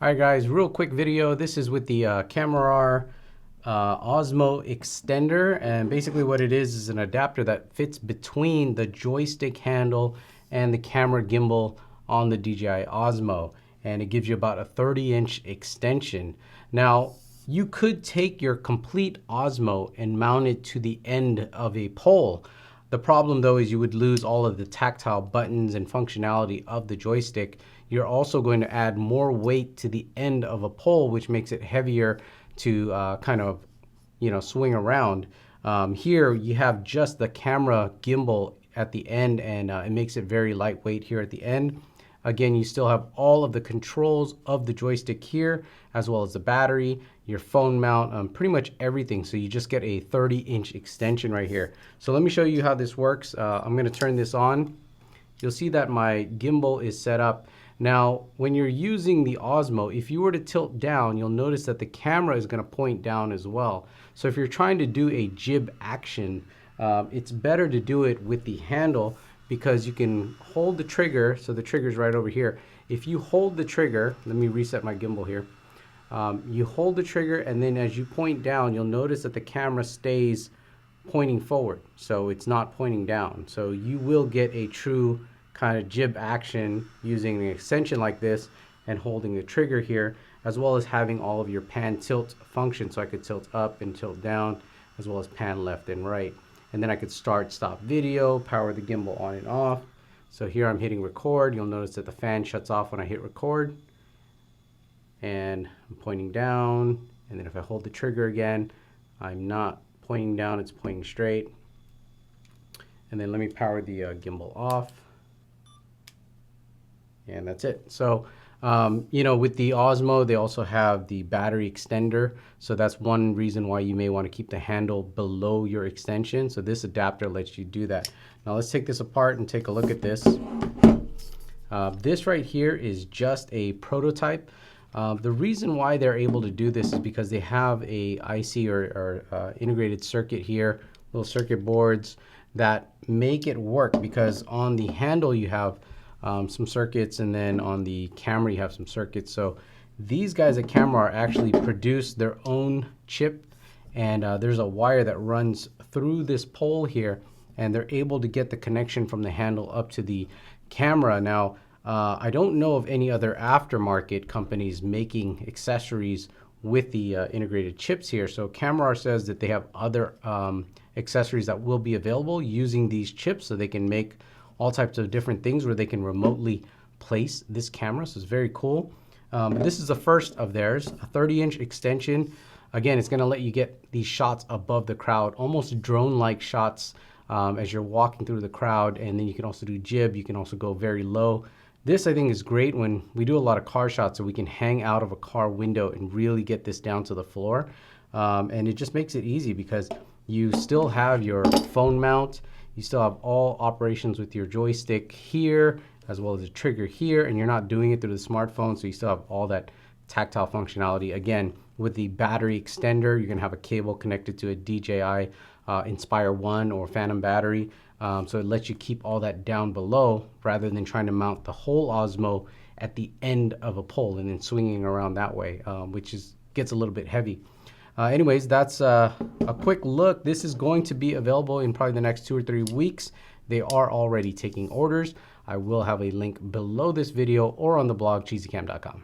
All right, guys, real quick video. This is with the Kamerar Osmo Extender, and basically what it is an adapter that fits between the joystick handle and the camera gimbal on the DJI Osmo, and it gives you about a 30-inch extension. Now, you could take your complete Osmo and mount it to the end of a pole. The problem though is you would lose all of the tactile buttons and functionality of the joystick. You're also going to add more weight to the end of a pole, which makes it heavier to kind of, swing around. Here you have just the camera gimbal at the end, and it makes it very lightweight here at the end. Again, you still have all of the controls of the joystick here, as well as the battery, your phone mount, pretty much everything. So you just get a 30-inch extension right here. So let me show you how this works. I'm going to turn this on. You'll see that my gimbal is set up. Now, when you're using the Osmo, if you were to tilt down, you'll notice that the camera is going to point down as well. So if you're trying to do a jib action, it's better to do it with the handle, because you can hold the trigger. So the trigger is right over here. If you hold the trigger, let me reset my gimbal here. You hold the trigger, and then as you point down, you'll notice that the camera stays pointing forward. So it's not pointing down. So you will get a true kind of jib action using an extension like this and holding the trigger here, as well as having all of your pan tilt function. So I could tilt up and tilt down, as well as pan left and right. And then I could start, stop video, power the gimbal on and off. So here I'm hitting record. You'll notice that the fan shuts off when I hit record. And I'm pointing down. And then if I hold the trigger again, I'm not pointing down, it's pointing straight. And then let me power the gimbal off. And that's it. So, with the Osmo, they also have the battery extender. So that's one reason why you may want to keep the handle below your extension. So this adapter lets you do that. Now let's take this apart and take a look at this. This right here is just a prototype. The reason why they're able to do this is because they have a IC or integrated circuit here, little circuit boards that make it work, because on the handle you have some circuits, and then on the camera you have some circuits. So these guys at Kamerar actually produce their own chip, and there's a wire that runs through this pole here, and they're able to get the connection from the handle up to the camera. Now, I don't know of any other aftermarket companies making accessories with the integrated chips here. So Kamerar says that they have other accessories that will be available using these chips, so they can make all types of different things where they can remotely place this camera. So it's very cool. This is the first of theirs, a 30-inch extension. Again, it's going to let you get these shots above the crowd, almost drone-like shots as you're walking through the crowd. And then you can also do jib. You can also go very low. This, I think, is great when we do a lot of car shots, so we can hang out of a car window and really get this down to the floor. And it just makes it easy, because you still have your phone mount. You still have all operations with your joystick here, as well as the trigger here, and you're not doing it through the smartphone, so you still have all that tactile functionality. Again, with the battery extender, you're going to have a cable connected to a DJI Inspire 1 or Phantom battery, so it lets you keep all that down below, rather than trying to mount the whole Osmo at the end of a pole and then swinging around that way, which gets a little bit heavy. Anyways, that's a quick look. This is going to be available in probably the next 2 or 3 weeks. They are already taking orders. I will have a link below this video or on the blog, cheesycam.com.